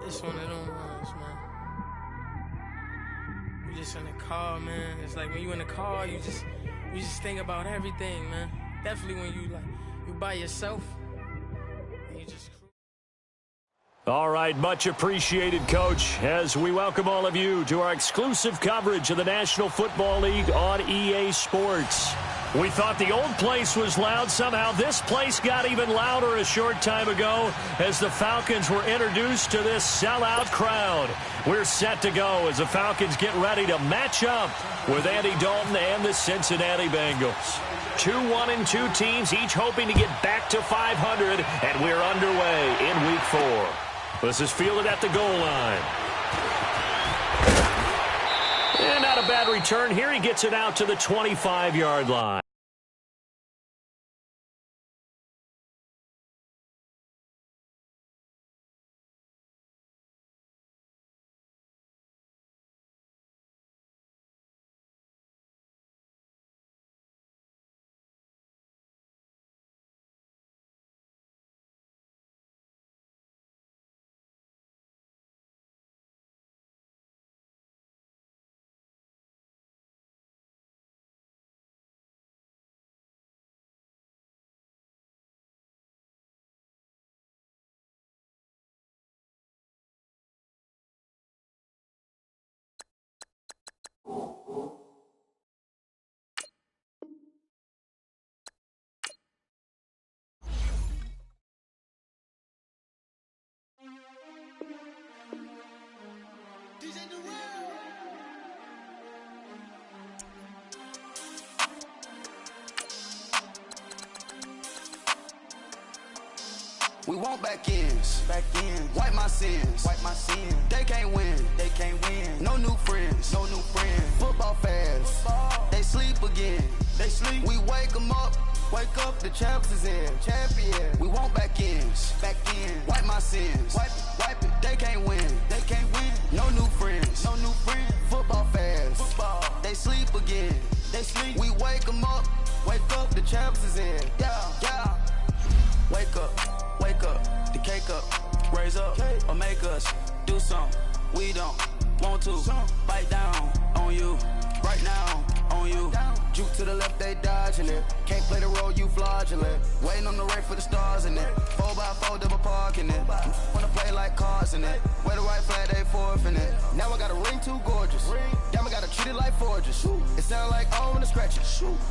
It's one of them ones, man. You just in the car, man. It's like when you in the car, you just think about everything, man. Definitely when you by yourself and you just. All right, much appreciated, Coach, as we welcome all of you to our exclusive coverage of the National Football League on EA Sports. We thought the old place was loud. Somehow this place got even louder a short time ago as the Falcons were introduced to this sellout crowd. We're set to go as the Falcons get ready to match up with Andy Dalton and the Cincinnati Bengals. 2-1-2 teams, each hoping to get back to 500, and we're underway in Week 4. This is fielded at the goal line. And not a bad return here. He gets it out to the 25-yard line. We want back ends. Wipe my sins. They can't win. No new friends. Football fans. They sleep again. We wake them up. Wake up, the champs is in. Champion. We want back ends. Wipe my sins. Wipe it. They can't win. No new friends. Football fans. They sleep again. We wake them up. Wake up, the champs is in. Yeah. Wake up, the cake up, raise up, or make us do something we don't want to. Bite down on you, right now on you. Juke to the left, they dodging it. Can't play the role, you fraudulent. Waiting on the race for the stars in it. 4x4 double parking it. Wanna play like cars in it. Wear the right flag, they forfeit it. Now I got a ring too gorgeous. Damn, I gotta treat it like forges. It sound like oh, when I scratch it.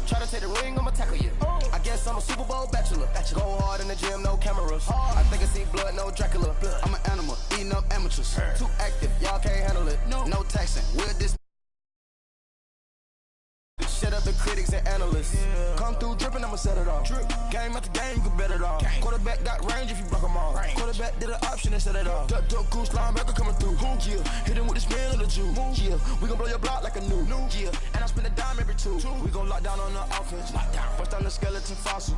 Try to take the ring, I'ma tackle you. I guess I'm a Super Bowl bachelor. Go hard in the gym, no cameras. I think I see blood, no Dracula. I'm an animal, eating up amateurs. Too active, y'all can't handle it. No taxing, we'll this. Shut up the critics and analysts. Come through dripping, I'ma set it off. Game after game, you can bet it off. Quarterback got range if you block them off. Quarterback did an option and set it off. Duck, goose, linebacker coming through. Yeah, hit him with the spin of the Jew. Yeah, we gon' blow your block like a new. Yeah, and I spend a dime every two. We gon' lock down on the offense. Bust down the skeleton fossil.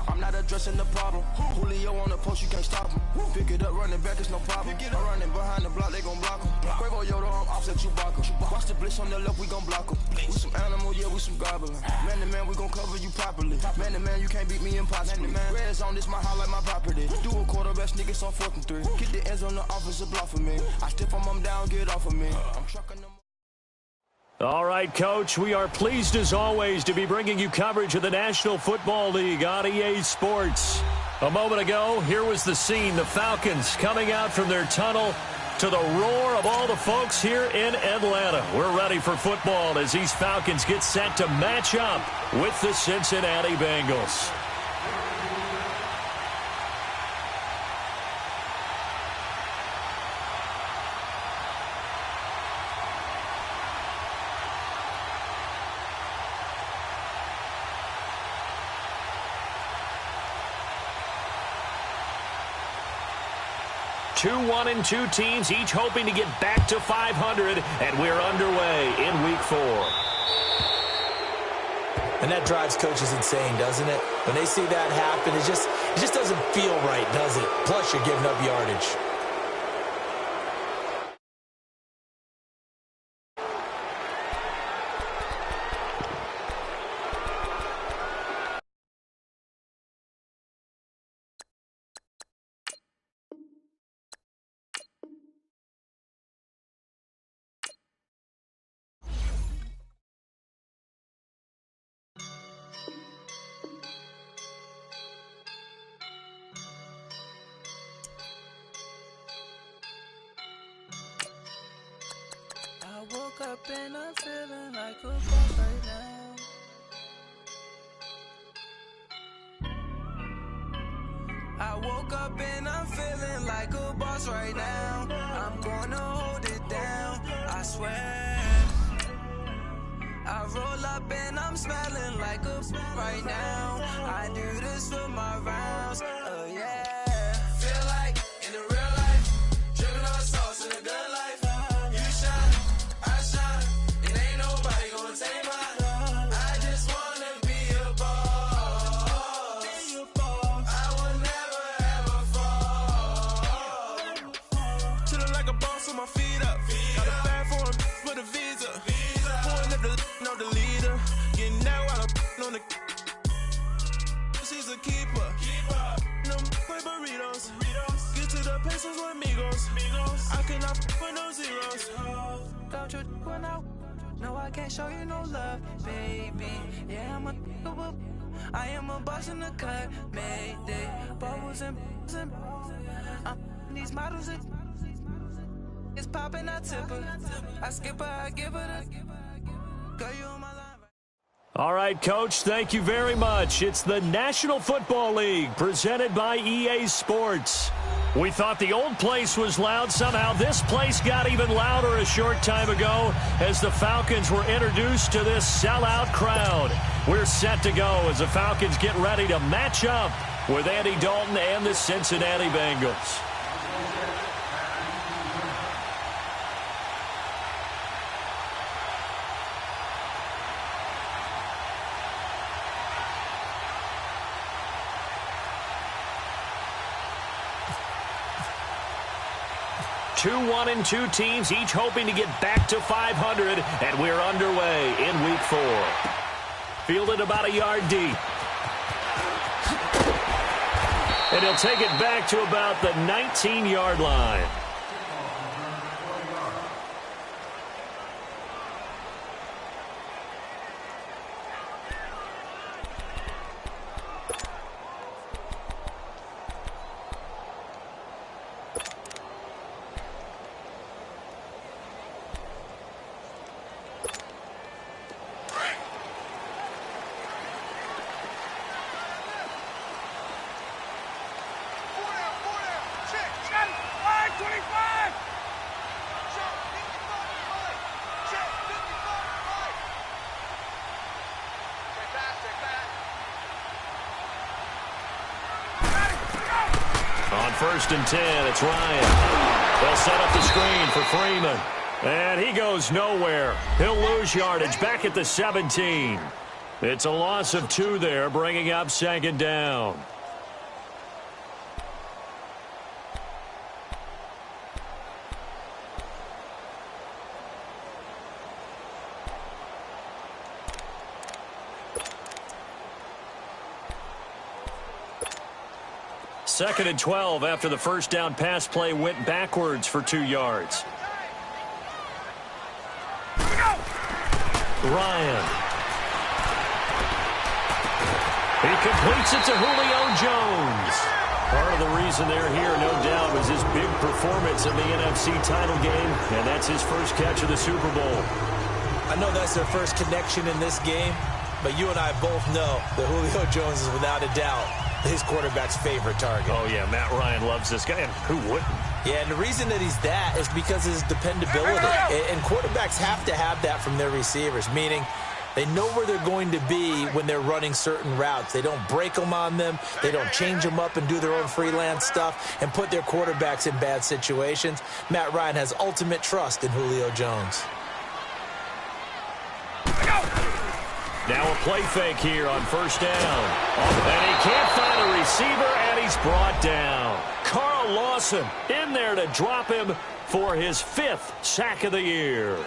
I'm not addressing the problem. Julio on the post, you can't stop him. Pick it up, running back, it's no problem. I'm running behind the block, they gon' block him. Quavo Yoda, I'm offset Chewbacca. Watch the blitz on the left, we gon' block him. We some animal, yeah, we some goblin. Man to man, we gon' cover you properly. Man to man, you can't beat me impossibly. Red zone, this my highlight, my property. Do a quarterback niggas on 4th and 3. Get the ends on the offensive block for me. I stiff them down, get off of me. I'm trucking them. All right, Coach, we are pleased as always to be bringing you coverage of the National Football League on EA Sports. A moment ago, here was the scene. The Falcons coming out from their tunnel to the roar of all the folks here in Atlanta. We're ready for football as these Falcons get set to match up with the Cincinnati Bengals. Two 1-2 teams, each hoping to get back to 500, and we're underway in Week 4. And that drives coaches insane, doesn't it? When they see that happen, it just doesn't feel right, does it? Plus, you're giving up yardage. woke up and I'm feeling like a boss right now. I woke up and I'm feeling like a boss right now. I'm gonna hold it down, I swear. I roll up and I'm smelling like a right now. I do this for my rounds, yeah. Feel like in the real life, dripping on sauce in a good life. You shine, I shine, and ain't nobody gonna take mine. I just wanna be a boss. I will never ever fall. Chillin' like a boss with my feet up. Got a bag for him with a visa. Pulling up the leader. Getting that while I'm on the. She's a keeper. No burritos. Get to the pesos with amigos. I cannot with no zeros. Don't you run out? No, I can't show you no love, baby. Yeah, I am a boss in the cut. Mayday. Bubbles and these models. It's popping, I tip her. I skip her, I give her the. Girl, you on my line. All right, Coach, thank you very much. It's the National Football League presented by EA Sports. We thought the old place was loud. Somehow this place got even louder a short time ago as the Falcons were introduced to this sellout crowd. We're set to go as the Falcons get ready to match up with Andy Dalton and the Cincinnati Bengals. Two 1-2 teams, each hoping to get back to 500, and we're underway in Week 4. Fielded about a yard deep. And he'll take it back to about the 19-yard line. On 1st and 10, it's Ryan. They'll set up the screen for Freeman. And he goes nowhere. He'll lose yardage back at the 17. It's a loss of 2 there, bringing up 2nd down. Second and 12 after the first down pass play went backwards for 2 yards. Ryan. He completes it to Julio Jones. Part of the reason they're here, no doubt, was his big performance in the NFC title game, and that's his first catch of the Super Bowl. I know that's their first connection in this game, but you and I both know that Julio Jones is without a doubt his quarterback's favorite target. Oh, yeah, Matt Ryan loves this guy, and who wouldn't? Yeah, and the reason that he's that is because of his dependability. And quarterbacks have to have that from their receivers, meaning they know where they're going to be when they're running certain routes. They don't break them on them. They don't change them up and do their own freelance stuff and put their quarterbacks in bad situations. Matt Ryan has ultimate trust in Julio Jones. Now a play fake here on 1st down. And he can't find a receiver, and he's brought down. Carl Lawson in there to drop him for his 5th sack of the year.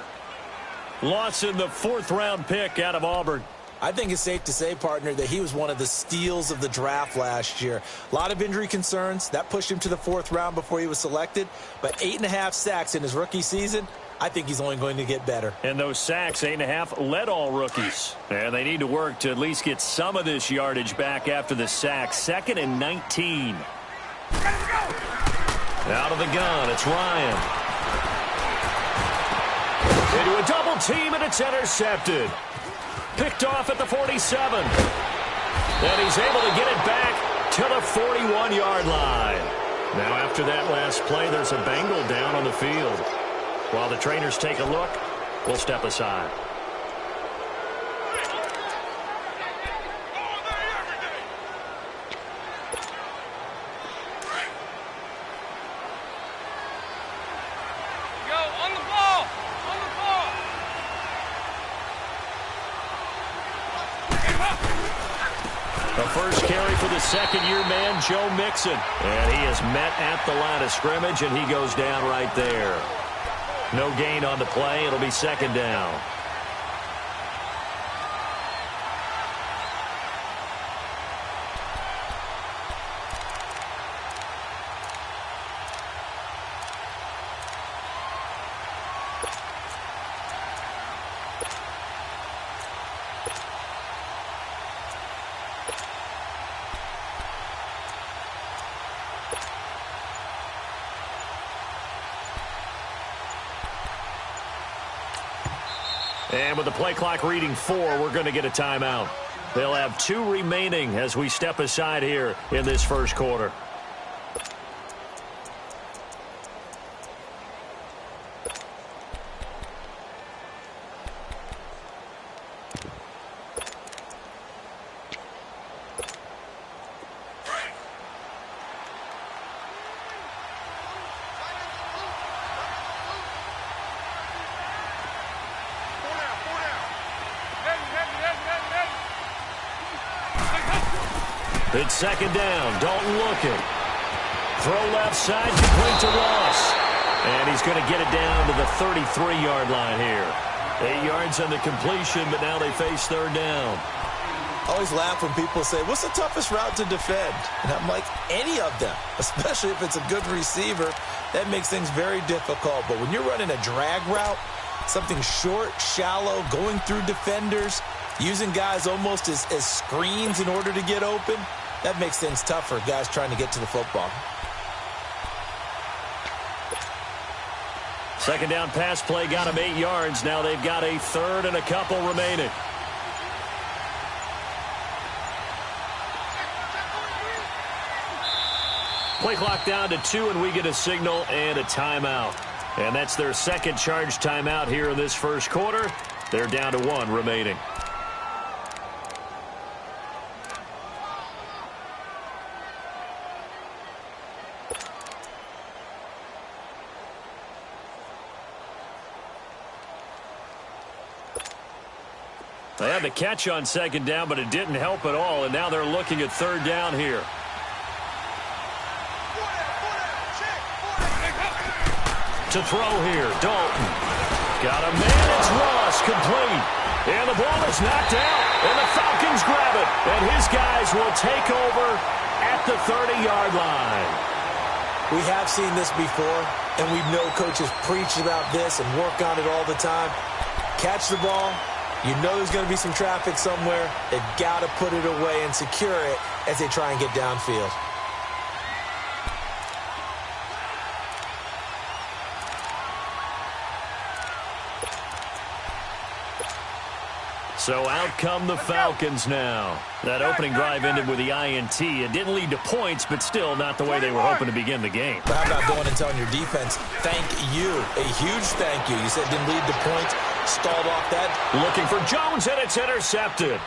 Lawson, the 4th-round pick out of Auburn. I think it's safe to say, partner, that he was one of the steals of the draft last year. A lot of injury concerns. That pushed him to the 4th round before he was selected. But 8.5 sacks in his rookie season, I think he's only going to get better. And those sacks, 8.5, led all rookies. And they need to work to at least get some of this yardage back after the sack. 2nd and 19. Out of the gun, it's Ryan. Into a double team, and it's intercepted. Picked off at the 47. And he's able to get it back to the 41-yard line. Now, after that last play, there's a Bengal down on the field. While the trainers take a look, we'll step aside. The first carry for the second-year man, Joe Mixon. And he is met at the line of scrimmage, and he goes down right there. No gain on the play. It'll be second down. And with the play clock reading 4, we're going to get a timeout. They'll have 2 remaining as we step aside here in this first quarter. It's second down. Dalton looking. Throw left side, complete to Ross. And he's going to get it down to the 33-yard line here. 8 yards on the completion, but now they face third down. I always laugh when people say, what's the toughest route to defend? And I'm like, any of them, especially if it's a good receiver. That makes things very difficult. But when you're running a drag route, something short, shallow, going through defenders, using guys almost as screens in order to get open, that makes things tough for guys trying to get to the football. Second down pass play got them 8 yards. Now they've got a third and a couple remaining. Play clock down to 2, and we get a signal and a timeout. And that's their second charge timeout here in this first quarter. They're down to 1 remaining. They had the catch on second down, but it didn't help at all, and now they're looking at third down here. To throw here, Dalton. Got a man, it's Ross, complete. And the ball is knocked out, and the Falcons grab it. And his guys will take over at the 30-yard line. We have seen this before, and we know coaches preach about this and work on it all the time. Catch the ball. You know there's going to be some traffic somewhere. They've got to put it away and secure it as they try and get downfield. So out come the Falcons now. That opening drive ended with the INT. It didn't lead to points, but still not the way they were hoping to begin the game. But how about going and telling your defense, thank you, a huge thank you. You said it didn't lead to points, stalled off that. Looking for Jones, and it's intercepted.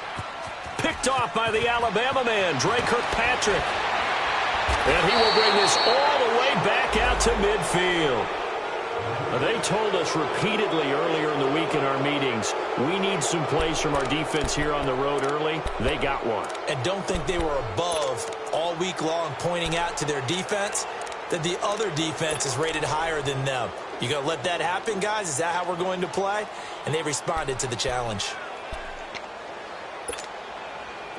Picked off by the Alabama man, Dre Kirkpatrick. And he will bring this all the way back out to midfield. They told us repeatedly earlier in the week in our meetings, we need some plays from our defense here on the road early. They got one. And don't think they were above all week long pointing out to their defense that the other defense is rated higher than them. You going to let that happen, guys? Is that how we're going to play? And they responded to the challenge.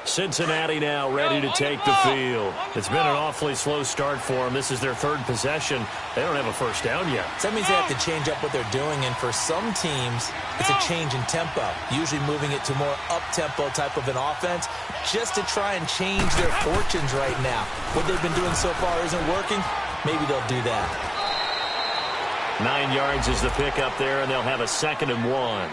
Cincinnati now ready to take the field. It's been an awfully slow start for them. This is their third possession. They don't have a first down yet. So that means they have to change up what they're doing, and for some teams, it's a change in tempo, usually moving it to more up-tempo type of an offense just to try and change their fortunes right now. What they've been doing so far isn't working. Maybe they'll do that. 9 yards is the pickup there, and they'll have a 2nd and 1.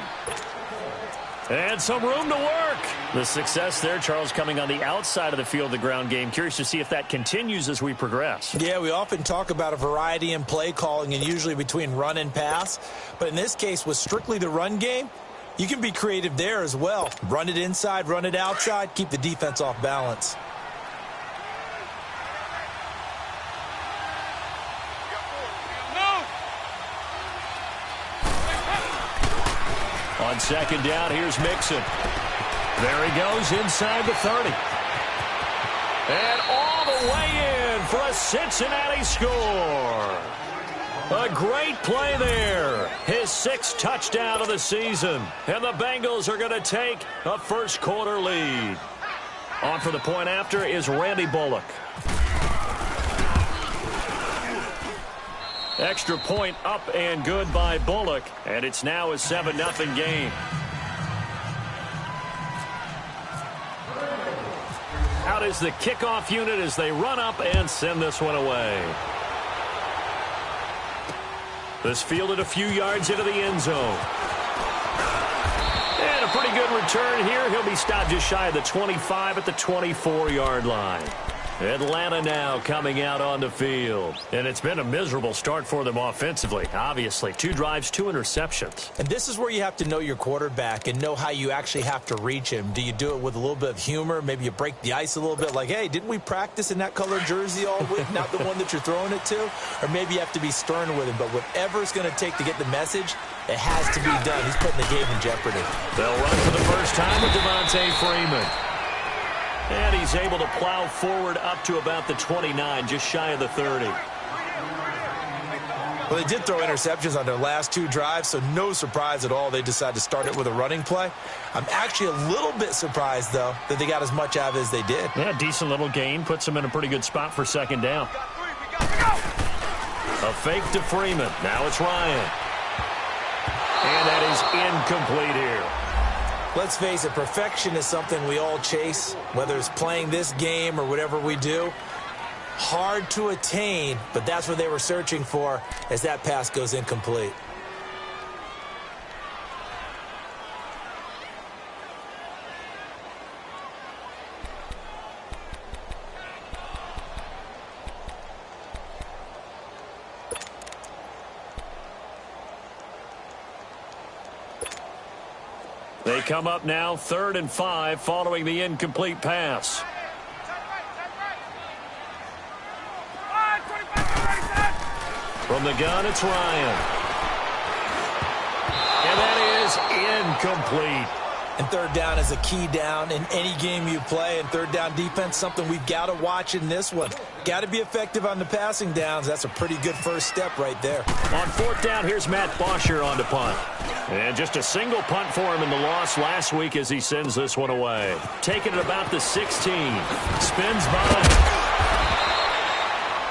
And some room to work. The success there, Charles, coming on the outside of the field, the ground game. Curious to see if that continues as we progress. Yeah, we often talk about a variety in play calling and usually between run and pass. But in this case, with strictly the run game, you can be creative there as well. Run it inside, run it outside, keep the defense off balance. On 2nd down, here's Mixon. There he goes inside the 30. And all the way in for a Cincinnati score. A great play there. His 6th touchdown of the season. And the Bengals are going to take a first-quarter lead. On for the point after is Randy Bullock. Extra point up and good by Bullock. And it's now a 7-0 game. Out is the kickoff unit as they run up and send this one away. This fielded a few yards into the end zone. And a pretty good return here. He'll be stopped just shy of the 25 at the 24-yard line. Atlanta now coming out on the field. And it's been a miserable start for them offensively, obviously. 2 drives, 2 interceptions. And this is where you have to know your quarterback and know how you actually have to reach him. Do you do it with a little bit of humor? Maybe you break the ice a little bit like, hey, didn't we practice in that colored jersey all week? Not the one that you're throwing it to? Or maybe you have to be stern with him. But whatever it's going to take to get the message, it has to be done. He's putting the game in jeopardy. They'll run for the first time with Devontae Freeman. And he's able to plow forward up to about the 29, just shy of the 30. Well, they did throw interceptions on their last 2 drives, so no surprise at all they decided to start it with a running play. I'm actually a little bit surprised, though, that they got as much out of it as they did. Yeah, decent little gain. Puts them in a pretty good spot for 2nd down. A fake to Freeman. Now it's Ryan. And that is incomplete here. Let's face it, perfection is something we all chase, whether it's playing this game or whatever we do. Hard to attain, but that's what they were searching for as that pass goes incomplete. They come up now 3rd and 5 following the incomplete pass. From the gun, it's Ryan. And that is incomplete. And 3rd down is a key down in any game you play. And 3rd down defense, something we've got to watch in this one. Got to be effective on the passing downs. That's a pretty good first step right there. On 4th down, here's Matt Bosher on to punt. And just a single punt for him in the loss last week as he sends this one away. Taking it about the 16. Spins by.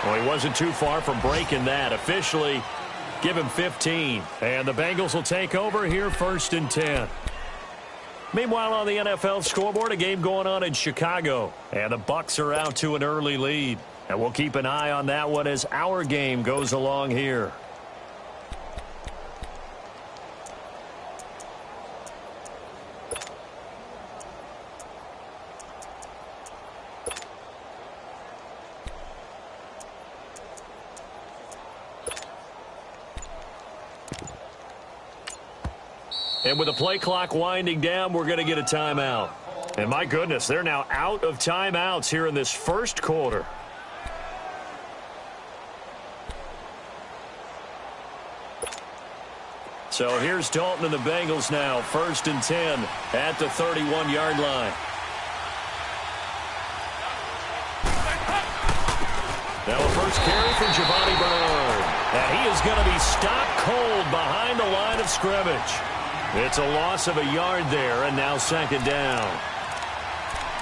Well, he wasn't too far from breaking that. Officially, give him 15. And the Bengals will take over here 1st and 10. Meanwhile, on the NFL scoreboard, a game going on in Chicago. And the Bucs are out to an early lead. And we'll keep an eye on that one as our game goes along here. And with the play clock winding down, we're going to get a timeout. And my goodness, they're now out of timeouts here in this first quarter. So here's Dalton and the Bengals now, 1st and 10 at the 31-yard line. Now a first carry from Giovanni Bernard. And he is going to be stopped cold behind the line of scrimmage. It's a loss of a yard there, and now 2nd down.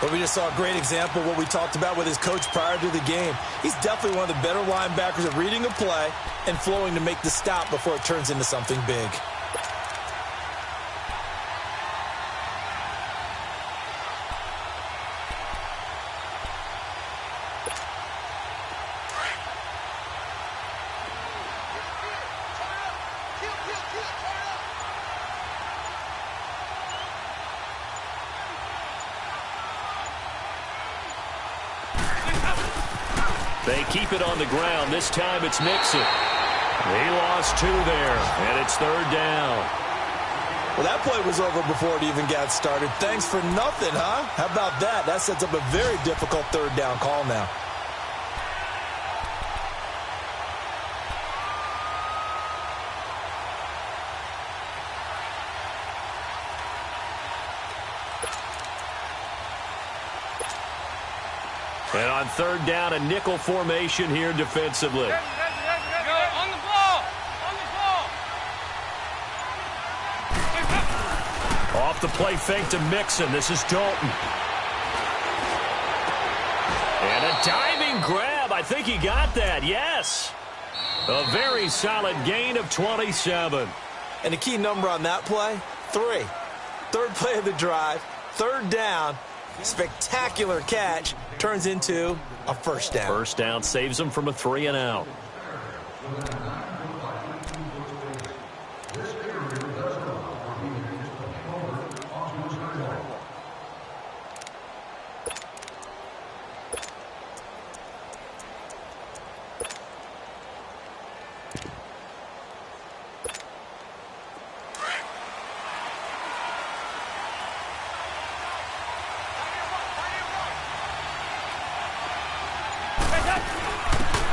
But we just saw a great example of what we talked about with his coach prior to the game. He's definitely one of the better linebackers at reading a play and flowing to make the stop before it turns into something big. They keep it on the ground. This time it's Mixon. He lost 2 there, and it's 3rd down. Well, that play was over before it even got started. Thanks for nothing, huh? How about that? That sets up a very difficult 3rd down call now. And on 3rd down, a nickel formation here defensively. Off the play fake to Mixon. This is Dalton. And a diving grab. I think he got that. Yes. A very solid gain of 27. And the key number on that play, 3. 3rd play of the drive, 3rd down, spectacular catch, turns into a 1st down. 1st down saves him from a 3-and-out.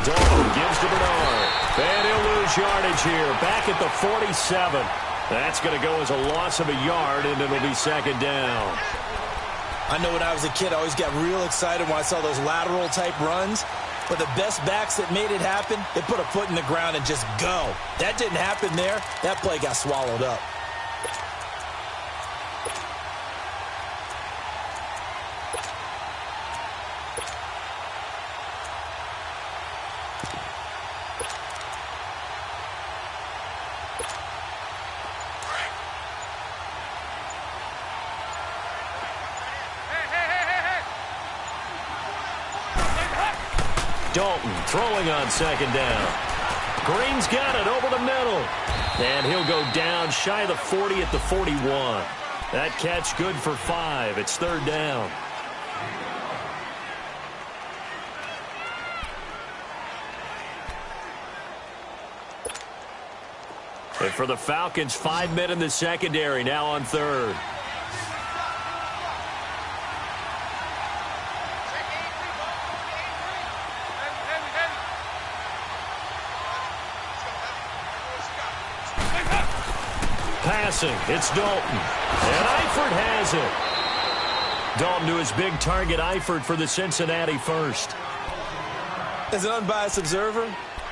Dalton gives to Bernard. And he'll lose yardage here. Back at the 47. That's going to go as a loss of a yard, and it'll be 2nd down. I know when I was a kid, I always got real excited when I saw those lateral-type runs. But the best backs that made it happen, they put a foot in the ground and just go. That didn't happen there. That play got swallowed up. Dalton throwing on 2nd down. Green's got it over the middle. And he'll go down shy of the 40 at the 41. That catch good for 5. It's 3rd down. And for the Falcons, 5 men in the secondary now on 3rd. Passing, it's Dalton. And Eifert has it. Dalton to his big target, Eifert for the Cincinnati first. As an unbiased observer,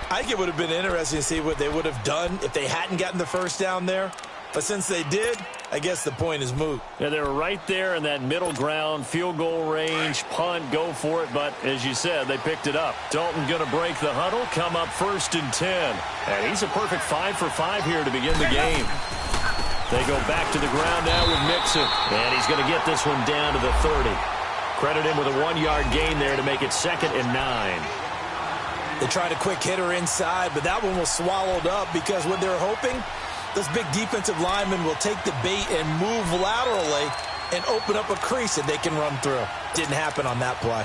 I think it would have been interesting to see what they would have done if they hadn't gotten the 1st down there. But since they did, I guess the point is moot. Yeah, they were right there in that middle ground, field goal range, punt, go for it. But as you said, they picked it up. Dalton going to break the huddle, come up 1st and 10. And he's a perfect 5 for 5 here to begin the game. They go back to the ground now with Mixon. And he's going to get this one down to the 30. Credit him with a 1-yard gain there to make it 2nd and 9. They tried a quick hitter inside, but that one was swallowed up because what they're hoping, those big defensive linemen will take the bait and move laterally and open up a crease that they can run through. Didn't happen on that play.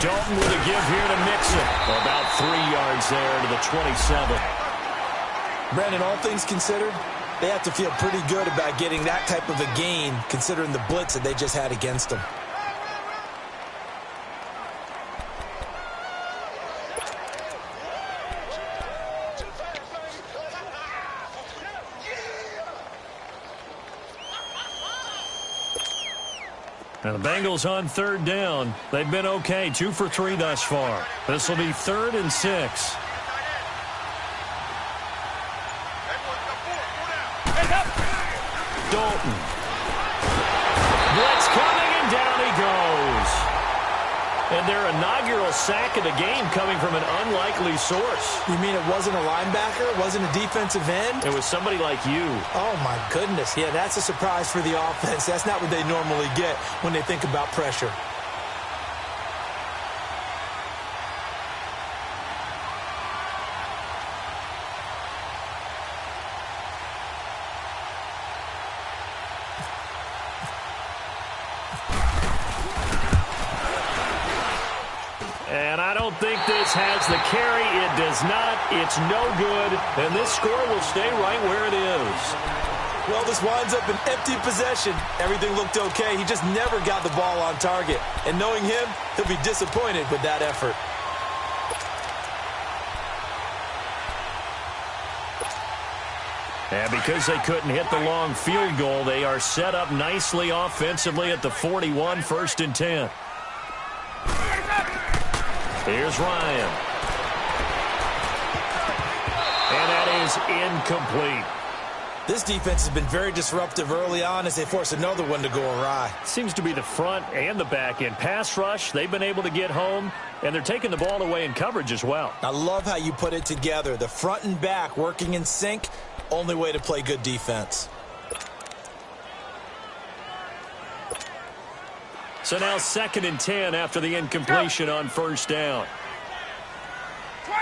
Dalton with a give here to Mixon. About 3 yards there to the 27. Brandon, all things considered, they have to feel pretty good about getting that type of a gain considering the blitz that they just had against them. And the Bengals on 3rd down. They've been okay, 2 for 3 thus far. This will be 3rd and 6. Dalton. Blitz coming, and down he goes. And their inaugural sack of the game coming from an unlikely source. You mean it wasn't a linebacker? It wasn't a defensive end? It was somebody like you. Oh, my goodness. Yeah, that's a surprise for the offense. That's not what they normally get when they think about pressure. And I don't think this has the carry. It does not. It's no good. And this score will stay right where it is. Well, this winds up an empty possession. Everything looked okay. He just never got the ball on target. And knowing him, he'll be disappointed with that effort. And because they couldn't hit the long field goal, they are set up nicely offensively at the 41, 1st and 10. Here's Ryan. And that is incomplete. This defense has been very disruptive early on as they force another one to go awry. Seems to be the front and the back end. Pass rush, they've been able to get home, and they're taking the ball away in coverage as well. I love how you put it together. The front and back working in sync, only way to play good defense. So now 2nd and 10 after the incompletion on 1st down. 20.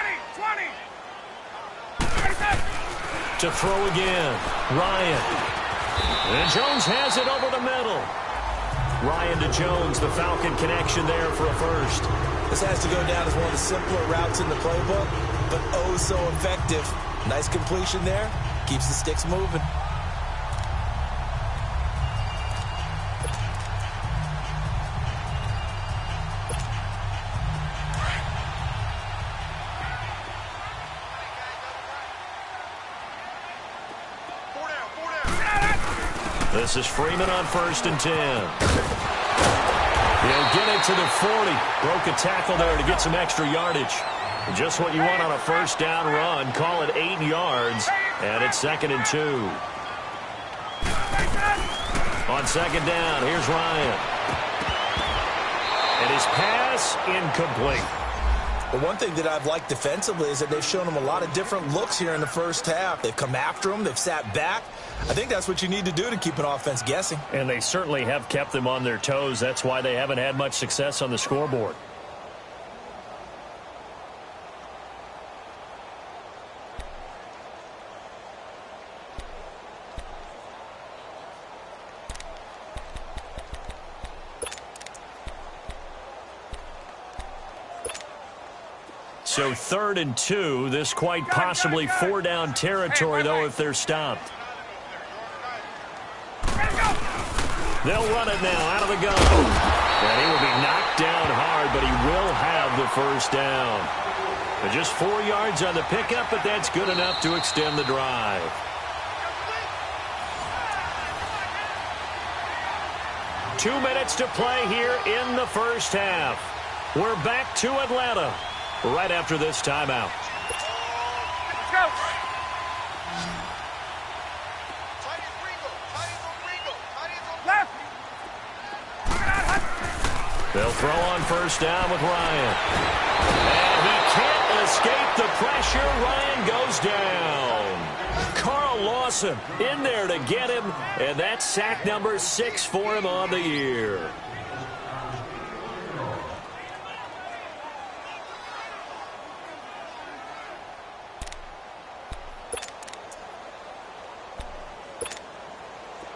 To throw again, Ryan. And Jones has it over the middle. Ryan to Jones, the Falcon connection there for a first. This has to go down as one of the simpler routes in the playbook, but oh so effective. Nice completion there. Keeps the sticks moving. This is Freeman on 1st and 10. He'll get it to the 40. Broke a tackle there to get some extra yardage. Just what you want on a 1st down run. Call it 8 yards. And it's 2nd and 2. On 2nd down, here's Ryan. And his pass incomplete. But one thing that I've liked defensively is that they've shown him a lot of different looks here in the first half. They've come after him. They've sat back. I think that's what you need to do to keep an offense guessing. And they certainly have kept them on their toes. That's why they haven't had much success on the scoreboard. So 3rd and 2. This quite possibly 4-down territory, though, if they're stopped. They'll run it now out of the gun. And he will be knocked down hard, but he will have the 1st down. But just 4 yards on the pickup, but that's good enough to extend the drive. Two minutes to play here in the first half. We're back to Atlanta right after this timeout. Let's go. They'll throw on 1st down with Ryan. And he can't escape the pressure. Ryan goes down. Carl Lawson in there to get him, and that's sack number 6 for him on the year.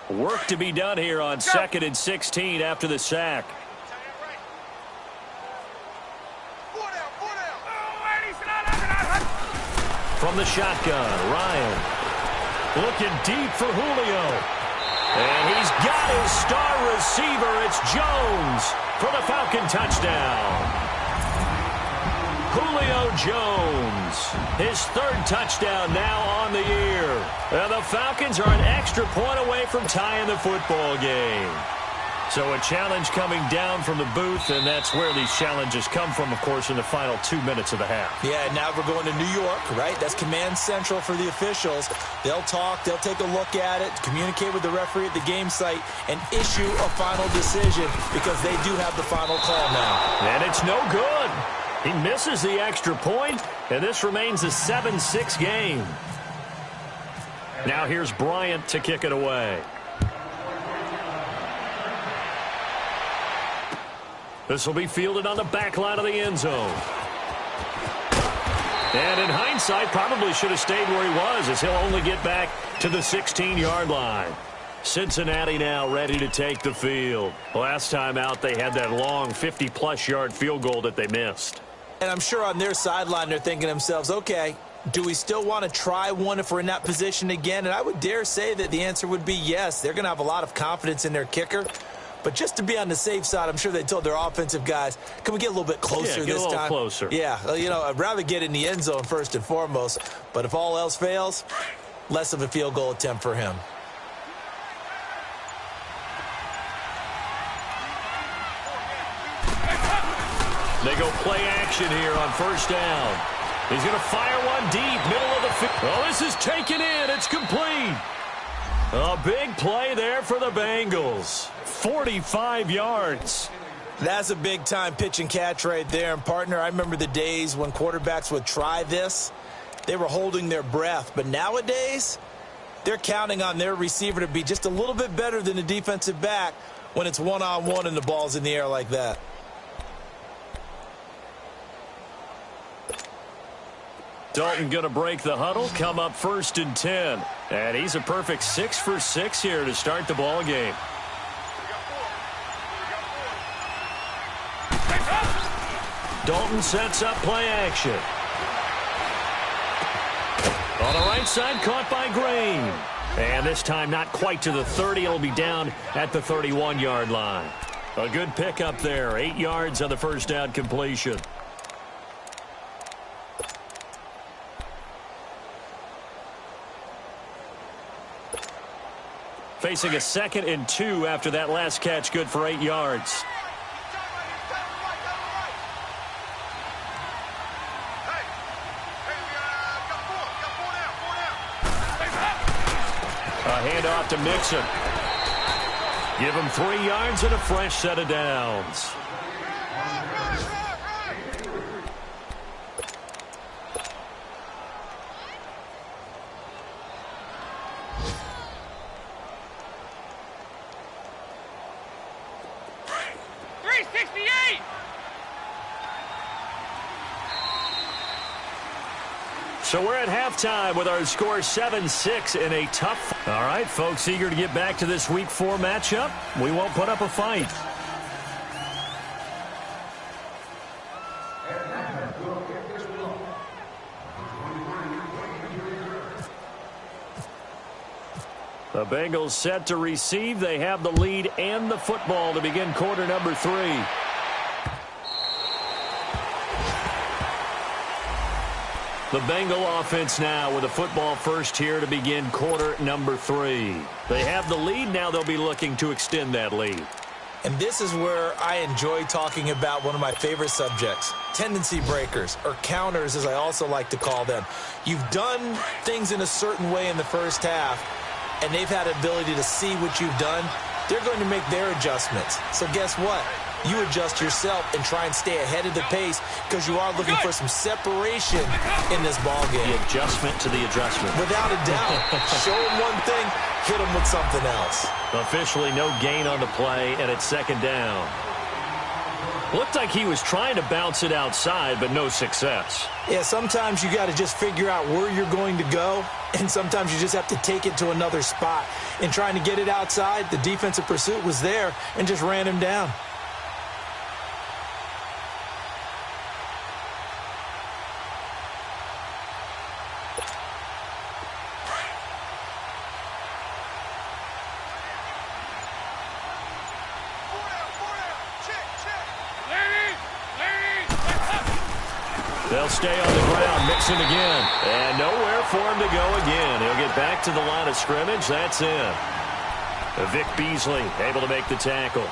Work to be done here on 2nd and 16 after the sack. From the shotgun, Ryan looking deep for Julio. And he's got his star receiver. It's Jones for the Falcon touchdown. Julio Jones, his 3rd touchdown now on the year. And the Falcons are an extra point away from tying the football game. So a challenge coming down from the booth, and that's where these challenges come from, of course, in the final 2 minutes of the half. Yeah, now we're going to New York, right? That's command central for the officials. They'll talk, they'll take a look at it, communicate with the referee at the game site, and issue a final decision because they do have the final call now. And it's no good. He misses the extra point, and this remains a 7-6 game. Now here's Bryant to kick it away. This will be fielded on the back line of the end zone. And in hindsight, probably should have stayed where he was, as he'll only get back to the 16-yard line. Cincinnati now ready to take the field. Last time out, they had that long 50-plus yard field goal that they missed. And I'm sure on their sideline, they're thinking to themselves, okay, do we still want to try one if we're in that position again? And I would dare say that the answer would be yes. They're going to have a lot of confidence in their kicker. But just to be on the safe side, I'm sure they told their offensive guys, can we get a little bit closer this time? Closer. Yeah, I'd rather get in the end zone first and foremost. But if all else fails, less of a field goal attempt for him. They go play action here on first down. He's going to fire one deep, middle of the field. Oh, this is taken in. It's complete. A big play there for the Bengals. 45 yards. That's a big-time pitch and catch right there. And, partner, I remember the days when quarterbacks would try this. They were holding their breath. But nowadays, they're counting on their receiver to be just a little bit better than the defensive back when it's one-on-one and the ball's in the air like that. Dalton going to break the huddle, come up 1st and 10. And he's a perfect 6 for 6 here to start the ball game. Dalton sets up play action. On the right side, caught by Green. And this time not quite to the 30. It'll be down at the 31-yard line. A good pickup there. 8 yards on the first down completion. Facing a 2nd and 2 after that last catch, good for 8 yards. A handoff to Mixon. Give him 3 yards and a fresh set of downs. So we're at halftime with our score 7-6 in a tough. All right, folks, eager to get back to this Week 4 matchup. We won't put up a fight. The Bengals set to receive. They have the lead and the football to begin quarter number 3. The Bengal offense now with a football first here to begin quarter number 3. They have the lead. Now they'll be looking to extend that lead. And this is where I enjoy talking about one of my favorite subjects, tendency breakers, or counters as I also like to call them. You've done things in a certain way in the first half, and they've had the ability to see what you've done. They're going to make their adjustments. So guess what? You adjust yourself and try and stay ahead of the pace because you are looking for some separation in this ball game. The adjustment to the adjustment. Without a doubt. Show them one thing, hit them with something else. Officially no gain on the play, and it's 2nd down. Looked like he was trying to bounce it outside, but no success. Yeah, sometimes you got to just figure out where you're going to go, and sometimes you just have to take it to another spot. In trying to get it outside, the defensive pursuit was there and just ran him down. They'll stay on the ground, Mixon again. And nowhere for him to go again. He'll get back to the line of scrimmage. That's in. Vic Beasley able to make the tackle.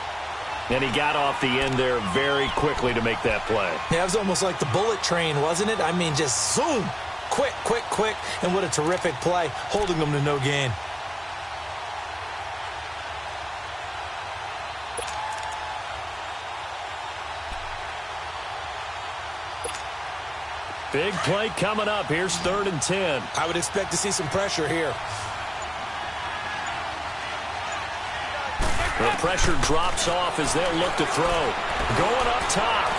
And he got off the end there very quickly to make that play. Yeah, it was almost like the bullet train, wasn't it? I mean, just zoom. Quick, quick, quick. And what a terrific play, holding them to no gain. Big play coming up. Here's 3rd and 10. I would expect to see some pressure here. The pressure drops off as they'll look to throw. Going up top.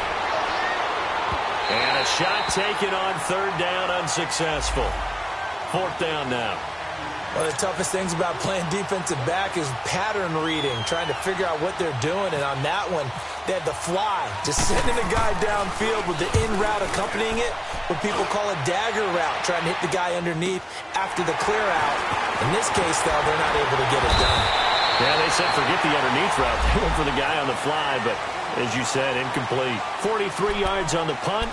And a shot taken on 3rd down, unsuccessful. 4th down now. One of the toughest things about playing defensive back is pattern reading, trying to figure out what they're doing. And on that one, they had the fly, just sending a guy downfield with the in route accompanying it, what people call a dagger route, trying to hit the guy underneath after the clear out. In this case, though, they're not able to get it done. Yeah, they said forget the underneath route. They went for the guy on the fly, but as you said, incomplete. 43 yards on the punt,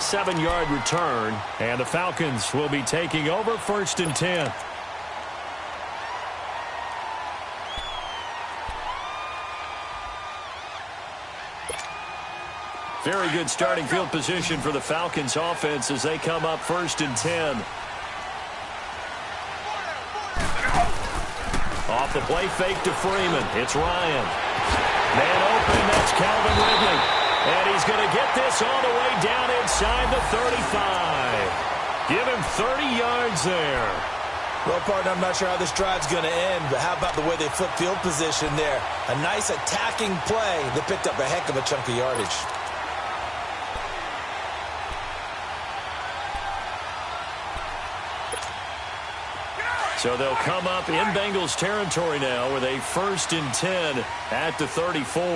7-yard return, and the Falcons will be taking over 1st and 10. Very good starting field position for the Falcons offense as they come up 1st and 10. Off the play fake to Freeman. It's Ryan. Man open, that's Calvin Ridley. And he's going to get this all the way down inside the 35. Give him 30 yards there. Well, partner, I'm not sure how this drive's going to end, but how about the way they flip field position there? A nice attacking play that picked up a heck of a chunk of yardage. So they'll come up in Bengals territory now with a 1st and 10 at the 34.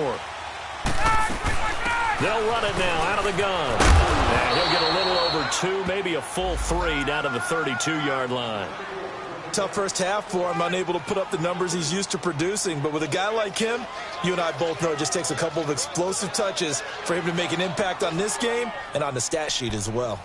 They'll run it now out of the gun. And he'll get a little over 2, maybe a full 3 down to the 32-yard line. Tough first half for him, unable to put up the numbers he's used to producing. But with a guy like him, you and I both know it just takes a couple of explosive touches for him to make an impact on this game and on the stat sheet as well.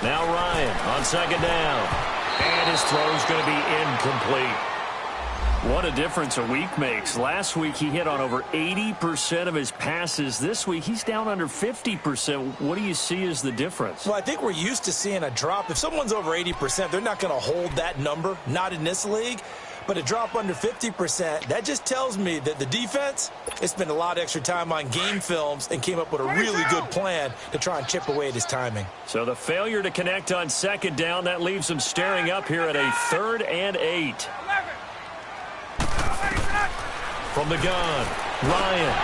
Now Ryan on 2nd down. And his throw's going to be incomplete. What a difference a week makes. Last week he hit on over 80% of his passes. This week he's down under 50%. What do you see as the difference? Well, I think we're used to seeing a drop. If someone's over 80%, they're not going to hold that number. Not in this league. But a drop under 50%, that just tells me that the defense has spent a lot of extra time on game films and came up with a really good plan to try and chip away at his timing. So the failure to connect on 2nd down, that leaves him staring up here at a 3rd and 8. From the gun, Ryan.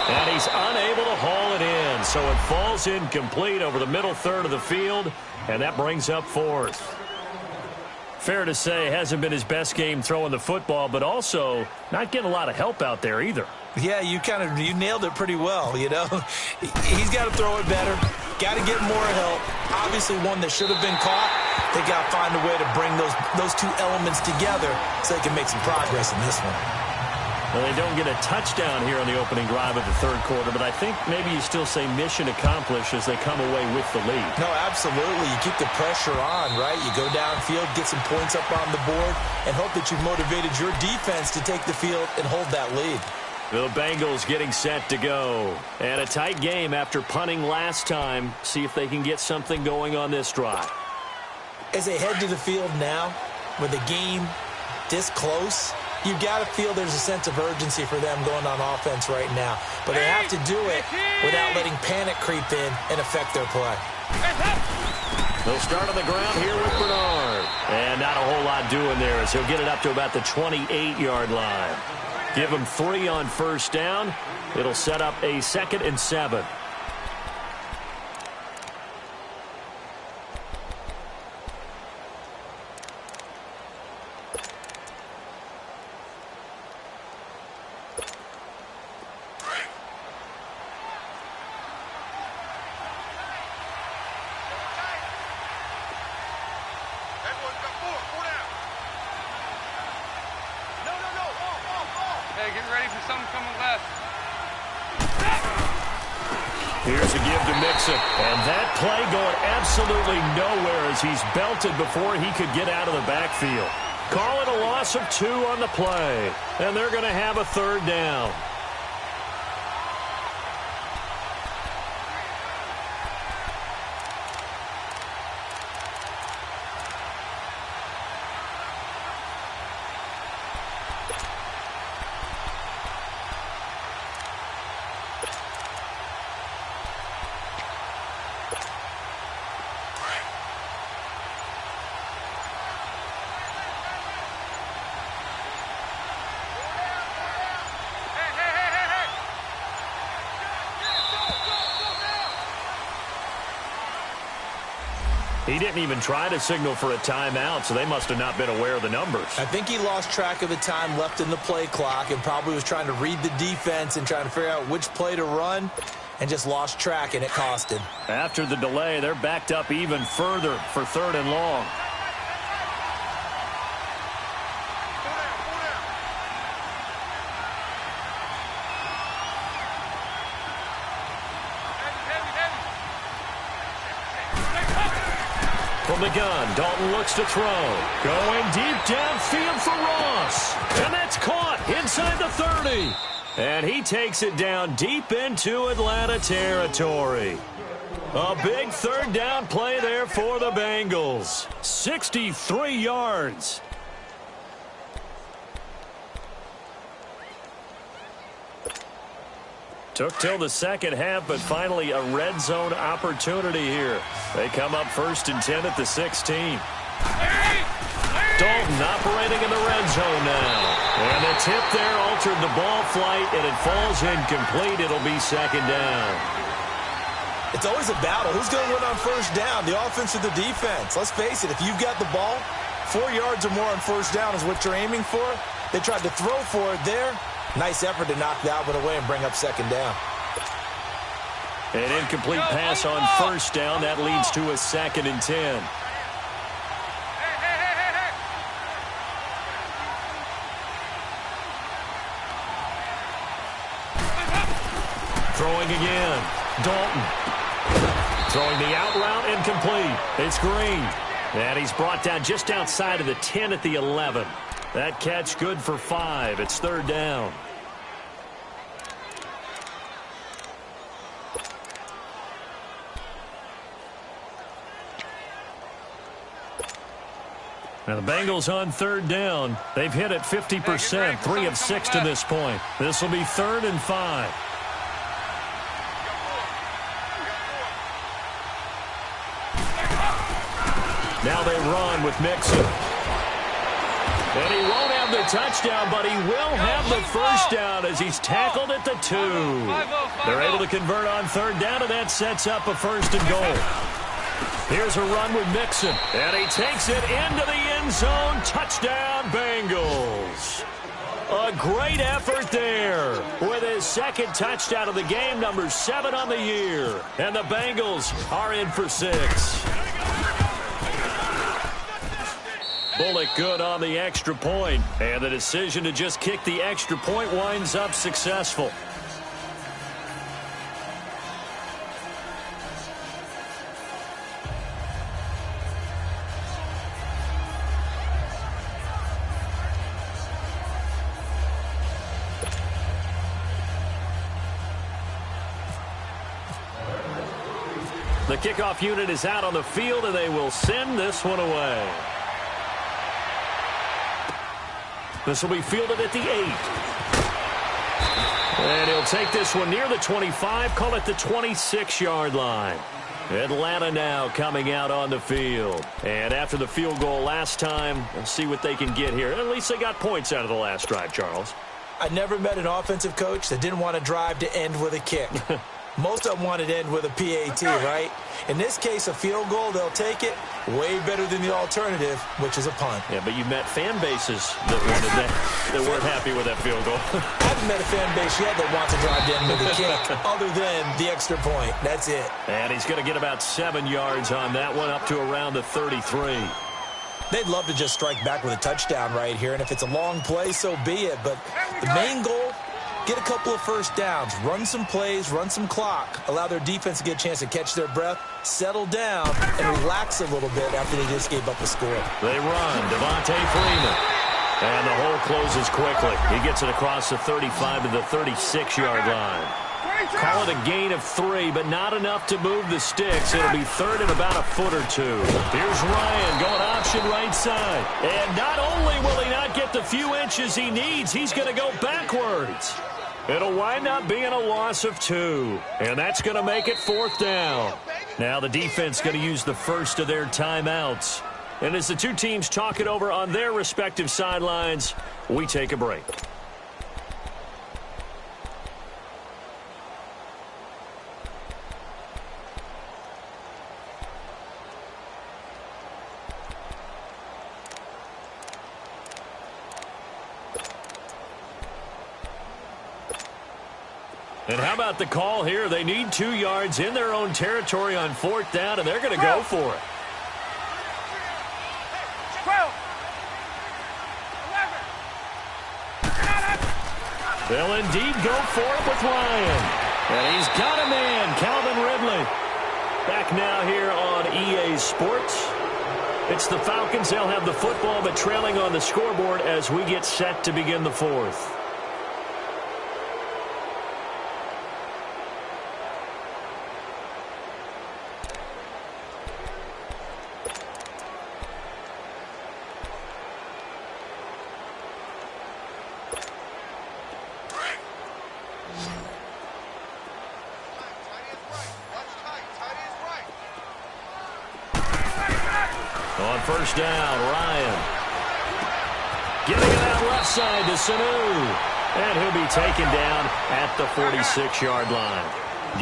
And he's unable to haul it in. So it falls incomplete over the middle 3rd of the field, and that brings up 4th. Fair to say, hasn't been his best game throwing the football, but also not getting a lot of help out there either. Yeah, you nailed it pretty well, you know. He's got to throw it better, got to get more help. Obviously one that should have been caught. They got to find a way to bring those two elements together so they can make some progress in this one. Well, they don't get a touchdown here on the opening drive of the 3rd quarter, but I think maybe you still say mission accomplished as they come away with the lead. No, absolutely. You keep the pressure on, right? You go downfield, get some points up on the board, and hope that you've motivated your defense to take the field and hold that lead. The Bengals getting set to go. And a tight game after punting last time. See if they can get something going on this drive. As they head to the field now, with the game this close, you've got to feel there's a sense of urgency for them going on offense right now. But they have to do it without letting panic creep in and affect their play. They'll start on the ground here with Bernard. And not a whole lot doing there as he'll get it up to about the 28-yard line. Give him 3 on 1st down. It'll set up a 2nd and 7. get ready for something coming left. Here's a give to Mixon. And that play going absolutely nowhere as he's belted before he could get out of the backfield. Call it a loss of 2 on the play. And they're going to have a 3rd down. He didn't even try to signal for a timeout, so they must have not been aware of the numbers. I think he lost track of the time left in the play clock and probably was trying to read the defense and trying to figure out which play to run and just lost track, and it cost him. After the delay, they're backed up even further for 3rd and long. From the gun, Dalton looks to throw. Going deep downfield for Ross. And that's caught inside the 30. And he takes it down deep into Atlanta territory. A big 3rd down play there for the Bengals. 63 yards. Took till the second half, but finally a red zone opportunity here. They come up 1st and 10 at the 16. Dalton operating in the red zone now. And the tip there altered the ball flight, and it falls incomplete. It'll be 2nd down. It's always a battle. Who's going to win on 1st down, the offense or the defense? Let's face it, if you've got the ball, 4 yards or more on 1st down is what you're aiming for. They tried to throw for it there. Nice effort to knock Dalvin away and bring up 2nd down. An incomplete pass on 1st down. That leads to a 2nd and 10. Throwing again. Dalton. Throwing the out route incomplete. It's Green. And he's brought down just outside of the 10 at the 11. That catch good for 5. It's 3rd down. Now the Bengals on 3rd down. They've hit it 50%, 3 of 6 to this point. This will be 3rd and 5. Now they run with Mixon. And he won't have the touchdown, but he will have the 1st down as he's tackled at the 2. They're able to convert on 3rd down, and that sets up a 1st and goal. Here's a run with Mixon, and he takes it into the end zone. Touchdown, Bengals. A great effort there with his 2nd touchdown of the game, number 7 on the year. And the Bengals are in for 6. Bullock good on the extra point, and the decision to just kick the extra point winds up successful. The kickoff unit is out on the field, and they will send this one away. This will be fielded at the 8. And he'll take this one near the 25, call it the 26-yard line. Atlanta now coming out on the field. And after the field goal last time, we'll see what they can get here. At least they got points out of the last drive, Charles. I never met an offensive coach that didn't want to drive to end with a kick. Most of them wanted to end with a PAT, right? In this case, a field goal, they'll take it. Way better than the alternative, which is a punt. Yeah, but you met fan bases that wanted that, that weren't happy with that field goal. I haven't met a fan base yet that wants to drive to end with a kick other than the extra point. That's it. And he's going to get about 7 yards on that one, up to around the 33. They'd love to just strike back with a touchdown right here, and if it's a long play, so be it. But the main goal, get a couple of first downs, run some plays, run some clock, allow their defense to get a chance to catch their breath, settle down, and relax a little bit after they just gave up a score. They run. Devontae Freeman. And the hole closes quickly. He gets it across the 35 to the 36-yard line. Call it a gain of 3, but not enough to move the sticks. It'll be third and about a foot or two. Here's Ryan going option right side. And not only will he not get the few inches he needs, he's going to go backwards. It'll wind up being a loss of 2. And that's going to make it 4th down. Now the defense going to use the first of their timeouts. And as the two teams talk it over on their respective sidelines, we take a break. And how about the call here? They need 2 yards in their own territory on 4th down, and they're going to go for it. They'll indeed go for it with Ryan. And he's got a man, Calvin Ridley. Back now here on EA Sports. It's the Falcons. They'll have the football, but trailing on the scoreboard as we get set to begin the 4th. On first down, Ryan. Giving it out left side to Sanu. And he'll be taken down at the 46-yard line.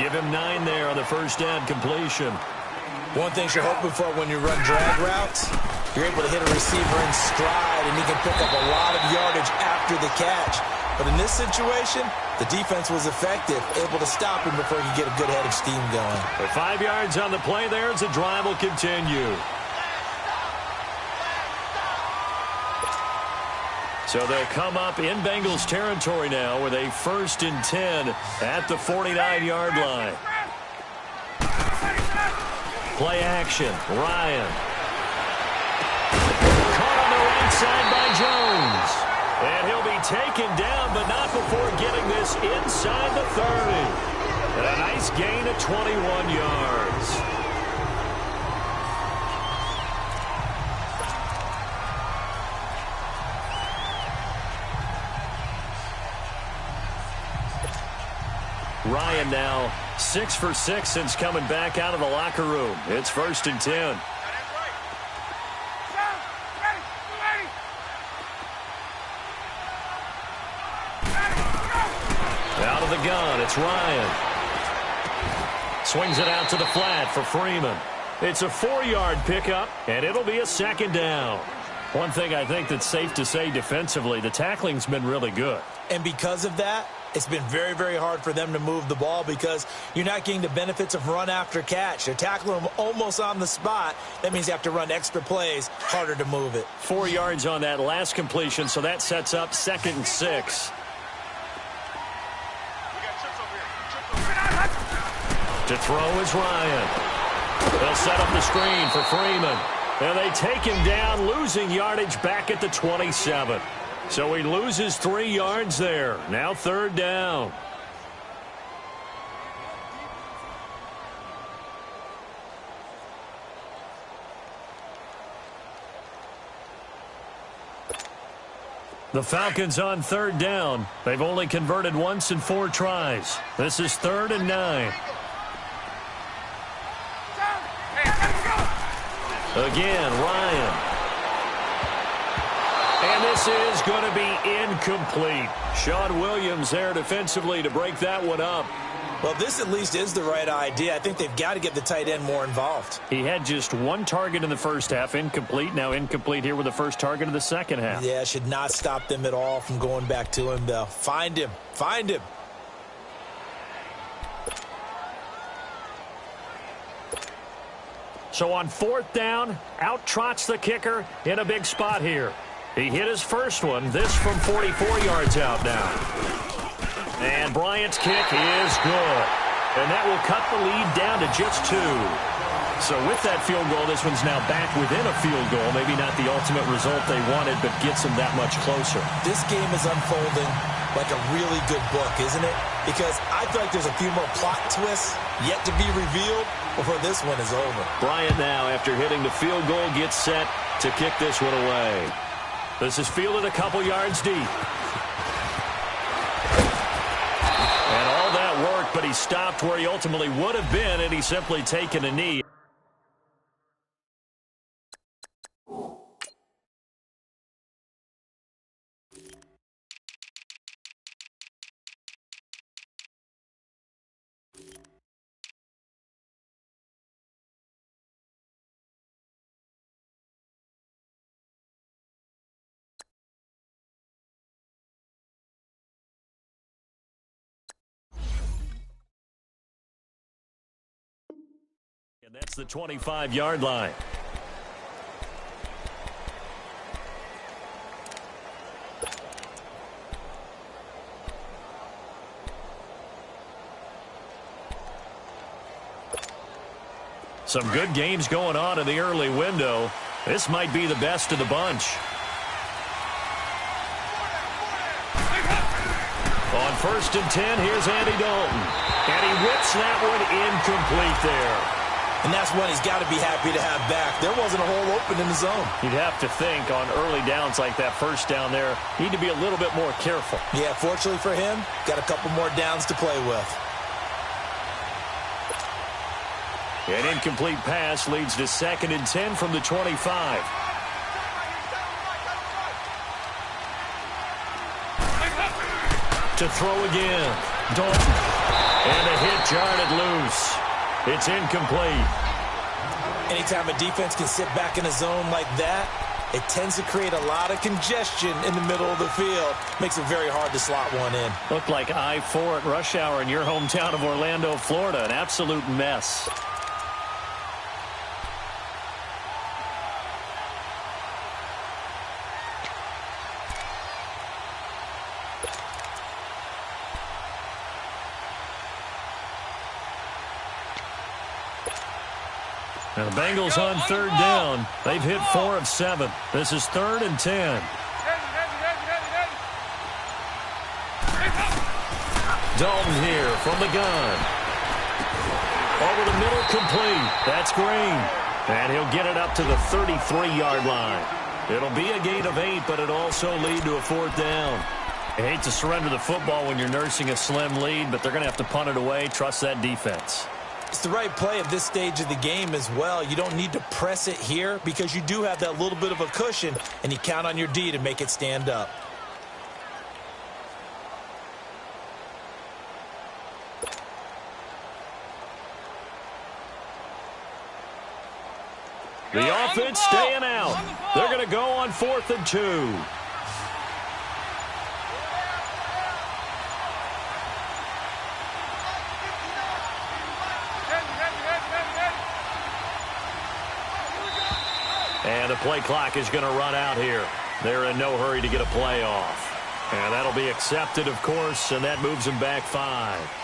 Give him 9 there on the first down completion. One thing you're hoping for when you run drag routes, you're able to hit a receiver in stride, and he can pick up a lot of yardage after the catch. But in this situation, the defense was effective, able to stop him before he could get a good head of steam going. With 5 yards on the play there as the drive will continue. So they'll come up in Bengals territory now with a 1st and 10 at the 49-yard line. Play action. Ryan. Caught on the right side by Jones. And he'll be taken down, but not before getting this inside the 30. And a nice gain of 21 yards. Ryan now 6 for 6 since coming back out of the locker room. It's 1st and 10. Out of the gun, it's Ryan. Swings it out to the flat for Freeman. It's a 4-yard pickup, and it'll be a 2nd down. One thing I think that's safe to say defensively, the tackling's been really good. And because of that, it's been very, very hard for them to move the ball because you're not getting the benefits of run after catch. They're tackling them almost on the spot. That means you have to run extra plays, harder to move it. 4 yards on that last completion, so that sets up 2nd and 6. To throw is Ryan. They'll set up the screen for Freeman. And they take him down, losing yardage back at the 27. So he loses 3 yards there. Now 3rd down. The Falcons on 3rd down. They've only converted once in 4 tries. This is 3rd and 9. Again, Ryan. And this is going to be incomplete. Sean Williams there defensively to break that one up. Well, this at least is the right idea. I think they've got to get the tight end more involved. He had just 1 target in the first half, incomplete. Now incomplete here with the first target of the second half. Yeah, should not stop them at all from going back to him, though. Find him. Find him. So on 4th down, out trots the kicker in a big spot here. He hit his first one, this from 44 yards out now. And Bryant's kick is good. And that will cut the lead down to just 2. So with that field goal, this one's now back within a field goal. Maybe not the ultimate result they wanted, but gets them that much closer. This game is unfolding like a really good book, isn't it? Because I feel like there's a few more plot twists yet to be revealed before this one is over. Bryant now, after hitting the field goal, gets set to kick this one away. This is fielded a couple yards deep. And all that worked, but he stopped where he ultimately would have been had he simply taken a knee. And that's the 25-yard line. Some good games going on in the early window. This might be the best of the bunch. On 1st and 10, here's Andy Dalton. And he whips that one incomplete there. And that's one he's got to be happy to have back. There wasn't a hole open in the zone. You'd have to think on early downs like that first down there, need to be a little bit more careful. Yeah, fortunately for him, got a couple more downs to play with. An incomplete pass leads to 2nd and 10 from the 25. To throw again. Dalton. And a hit jarred loose. It's incomplete. Anytime a defense can sit back in a zone like that, it tends to create a lot of congestion in the middle of the field. Makes it very hard to slot one in. Looked like I-4 at rush hour in your hometown of Orlando, Florida. An absolute mess. And the Bengals on 3rd down. They've hit 4 of 7. This is 3rd and 10. Dalton here from the gun. Over the middle, complete. That's Green. And he'll get it up to the 33-yard line. It'll be a gain of 8, but it'll also lead to a 4th down. I hate to surrender the football when you're nursing a slim lead, but they're going to have to punt it away. Trust that defense. It's the right play at this stage of the game as well. You don't need to press it here because you do have that little bit of a cushion, and you count on your D to make it stand up. The offense staying out. They're going to go on 4th and 2. And the play clock is going to run out here. They're in no hurry to get a play off. And that'll be accepted, of course, and that moves them back 5.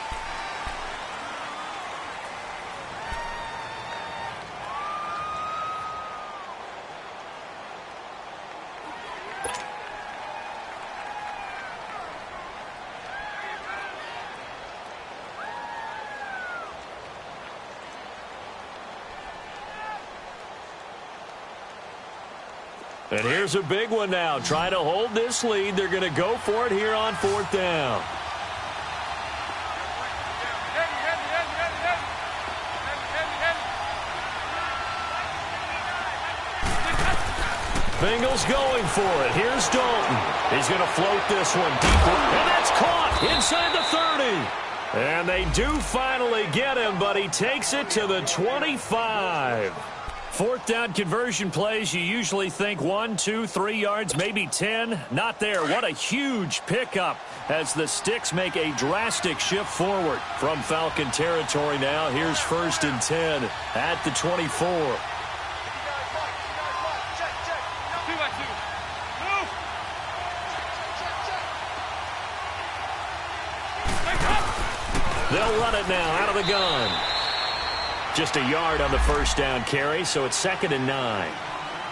And here's a big one now. Try to hold this lead. They're going to go for it here on 4th down. Bengals going for it. Here's Dalton. He's going to float this one deeper. And that's caught inside the 30. And they do finally get him, but he takes it to the 25. Fourth down conversion plays, you usually think 1, 2, 3 yards, maybe 10. Not there. What a huge pickup as the Sticks make a drastic shift forward from Falcon territory now. Here's 1st and 10 at the 24. They'll run it now out of the gun. Just a yard on the first down carry, so it's 2nd and 9.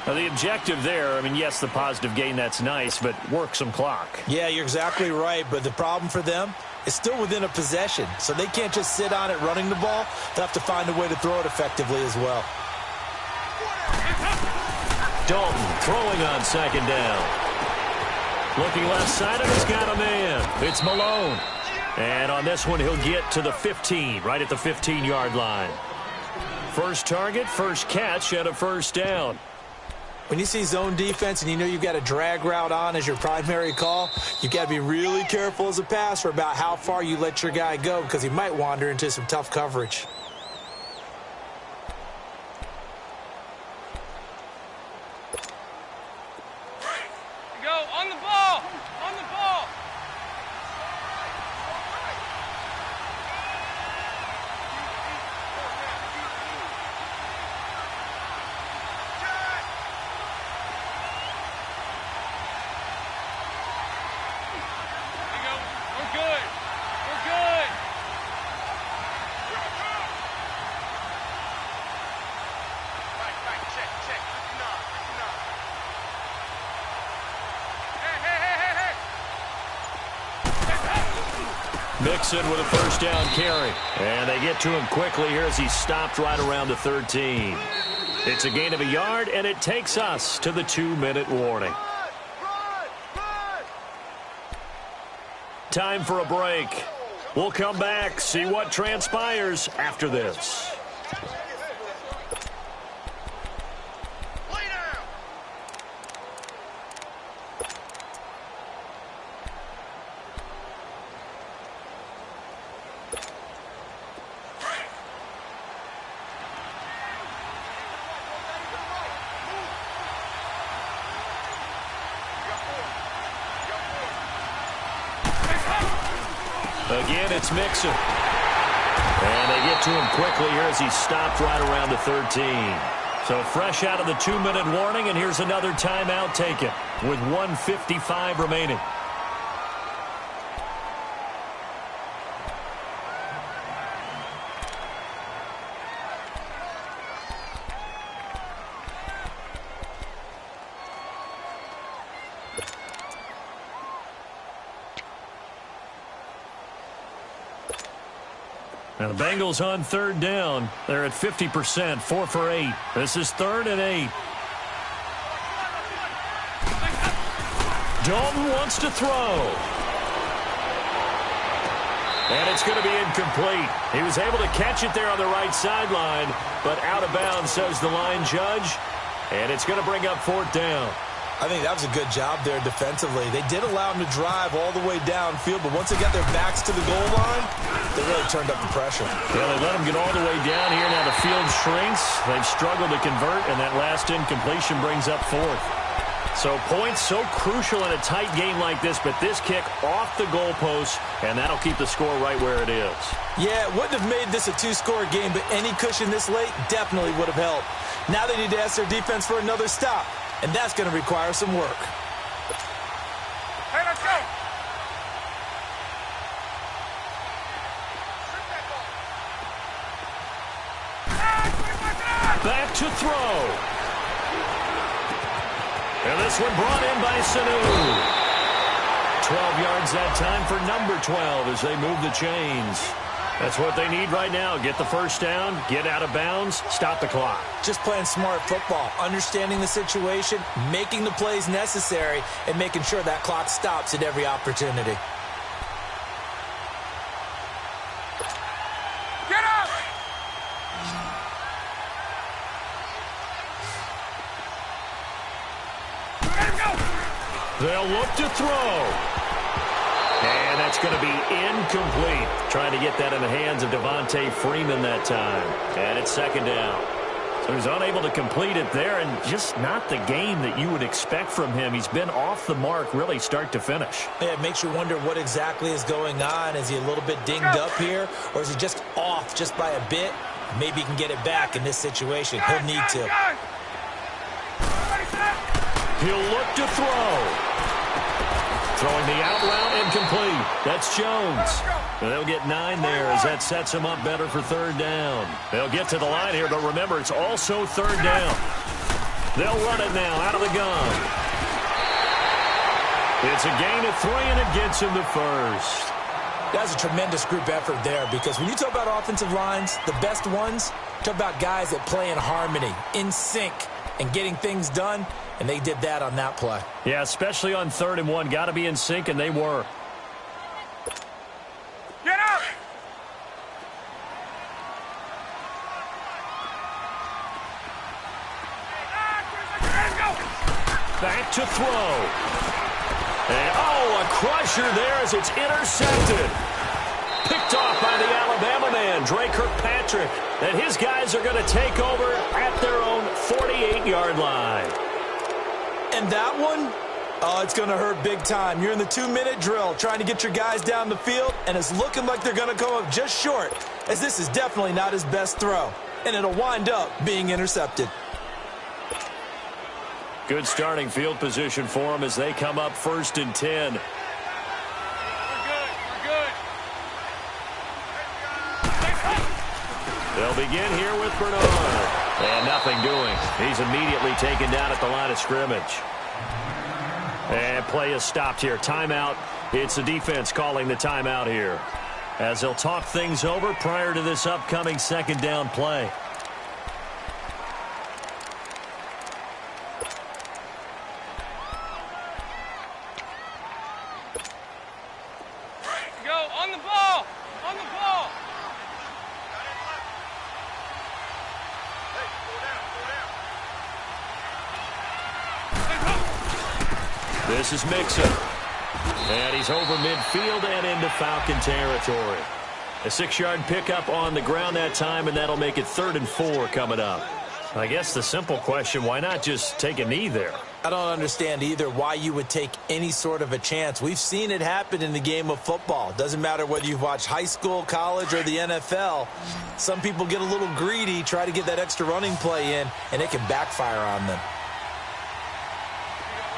Now, the objective there, I mean, yes, the positive gain, that's nice, but work some clock. Yeah, you're exactly right, but the problem for them is still within a possession, so they can't just sit on it running the ball. They'll have to find a way to throw it effectively as well. Dalton throwing on 2nd down. Looking left side, and he's got a man. It's Malone. And on this one, he'll get to the 15, right at the 15-yard line. First target, first catch at a 1st down. When you see zone defense and you know you've got a drag route on as your primary call, you've got to be really careful as a passer about how far you let your guy go because he might wander into some tough coverage. Go, on the ball! On the ball! Mixon with a first down carry. And they get to him quickly here as he stopped right around the 13. It's a gain of a yard, and it takes us to the 2-minute warning. Time for a break. We'll come back, see what transpires after this. Again, it's Mixon. And they get to him quickly here as he stopped right around the 13. So fresh out of the 2-minute warning, and here's another timeout taken with 1:55 remaining. Now the Bengals on 3rd down. They're at 50%, 4 for 8. This is 3rd and 8. Dalton wants to throw. And it's going to be incomplete. He was able to catch it there on the right sideline, but out of bounds, says the line judge. And it's going to bring up 4th down. I think that was a good job there defensively. They did allow him to drive all the way downfield, but once they got their backs to the goal line, they really turned up the pressure. Yeah, they let him get all the way down here. Now the field shrinks. They've struggled to convert, and that last incompletion brings up 4th. So points so crucial in a tight game like this, but this kick off the goalpost, and that'll keep the score right where it is. Yeah, it wouldn't have made this a 2-score game, but any cushion this late definitely would have helped. Now they need to ask their defense for another stop, and that's going to require some work. Hey, let's go! Back to throw. And this one brought in by Sanu. 12 yards that time for number 12 as they move the chains. That's what they need right now. Get the first down, get out of bounds, stop the clock. Just playing smart football, understanding the situation, making the plays necessary, and making sure that clock stops at every opportunity. Get up! Let him go! They'll look to throw. And that's going to be incomplete. Trying to get that in the hands of Devontae Freeman that time. And it's 2nd down. So he's unable to complete it there, and just not the game that you would expect from him. He's been off the mark really start to finish. Yeah, it makes you wonder what exactly is going on. Is he a little bit dinged up here, or is he just off just by a bit? Maybe he can get it back in this situation. He'll need to. He'll look to throw. Throwing the out route incomplete. That's Jones. They'll get 9 there as that sets him up better for third down. They'll get to the line here, but remember, it's also third down. They'll run it now out of the gun. It's a gain of 3, and it gets him the first. That's a tremendous group effort there, because when you talk about offensive lines, the best ones, talk about guys that play in harmony, in sync, and getting things done, and they did that on that play. Yeah, especially on 3rd and 1. Got to be in sync, and they were. Get up! Back to throw. And, a crusher there as it's intercepted. Picked off by the Alabama man, Dre Kirkpatrick. And his guys are going to take over at their own 48-yard line. And that one, it's going to hurt big time. You're in the 2-minute drill trying to get your guys down the field, and it's looking like they're going to come up just short, as this is definitely not his best throw. And it'll wind up being intercepted. Good starting field position for them as they come up 1st and 10. We're good. They'll begin here with Bernard. And nothing doing. He's immediately taken down at the line of scrimmage. And play is stopped here. Timeout. It's the defense calling the timeout here, as they'll talk things over prior to this upcoming 2nd down play. Go, on the ball! On the ball! This is Mixon. And he's over midfield and into Falcon territory. A 6-yard pickup on the ground that time, and that'll make it 3rd and 4 coming up. I guess the simple question, why not just take a knee there? I don't understand either why you would take any sort of a chance. We've seen it happen in the game of football. Doesn't matter whether you've watched high school, college, or the NFL. Some people get a little greedy, try to get that extra running play in, and it can backfire on them.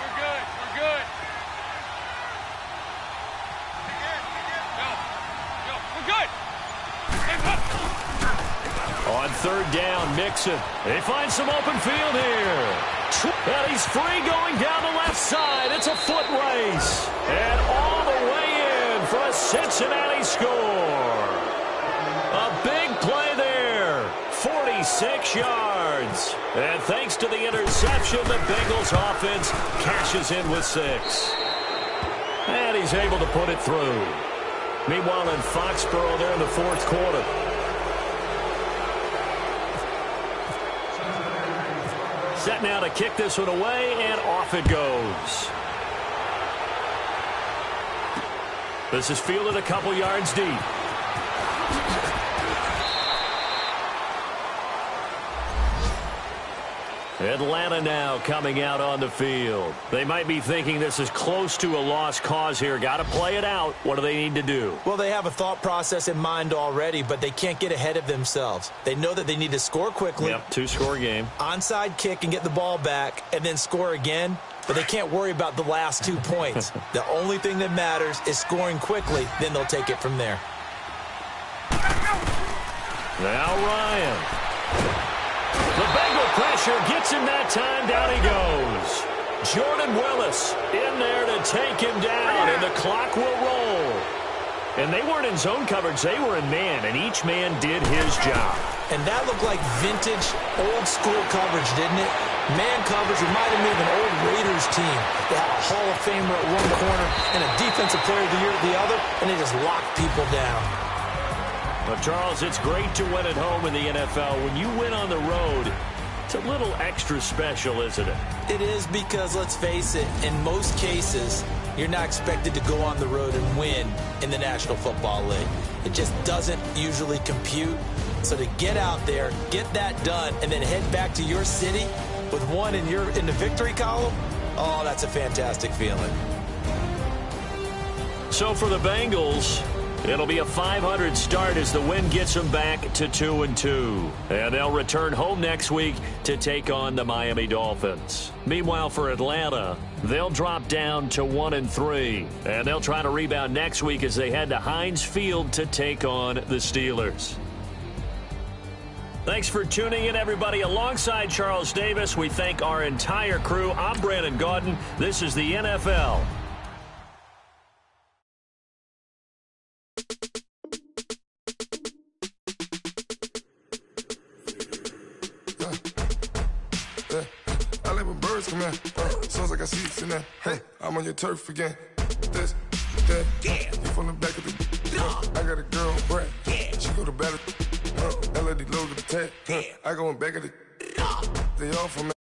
We're good. We're good. On 3rd down, Mixon. They find some open field here. And he's free going down the left side. It's a foot race. And all the way in for a Cincinnati score. A big play there. 46 yards. And thanks to the interception, the Bengals offense cashes in with 6. And he's able to put it through. Meanwhile, in Foxborough, they're in the 4th quarter. Set now to kick this one away, and off it goes. This is fielded a couple yards deep. Atlanta now coming out on the field. They might be thinking this is close to a lost cause here. Got to play it out. What do they need to do? Well, they have a thought process in mind already, but they can't get ahead of themselves. They know that they need to score quickly. Yep, 2-score game. Onside kick and get the ball back and then score again, but they can't worry about the last 2 points. The only thing that matters is scoring quickly, then they'll take it from there. Now Ryan. The Bengal pressure gets him that time. Down he goes. Jordan Willis in there to take him down, and the clock will roll. And they weren't in zone coverage. They were in man, and each man did his job. And that looked like vintage, old-school coverage, didn't it? Man coverage reminded me of an old Raiders team. They had a Hall of Famer at one corner and a Defensive Player of the Year at the other, and they just locked people down. Well, Charles, it's great to win at home in the NFL. When you win on the road, it's a little extra special, isn't it? It is, because, let's face it, in most cases, you're not expected to go on the road and win in the National Football League. It just doesn't usually compute. So to get out there, get that done, and then head back to your city with one in the victory column, oh, that's a fantastic feeling. So for the Bengals, it'll be a 500 start as the win gets them back to 2-2. And they'll return home next week to take on the Miami Dolphins. Meanwhile, for Atlanta, they'll drop down to 1-3. And they'll try to rebound next week as they head to Heinz Field to take on the Steelers. Thanks for tuning in, everybody. Alongside Charles Davis, we thank our entire crew. I'm Brandon Gaudin. This is the NFL. I let my birds come in. Sounds like I see it in there. Hey, I'm on your turf again. This, that, you from the back of the. I got a girl, Brad. She go to battle. LED logo the tag. I go in back of the. They all from me.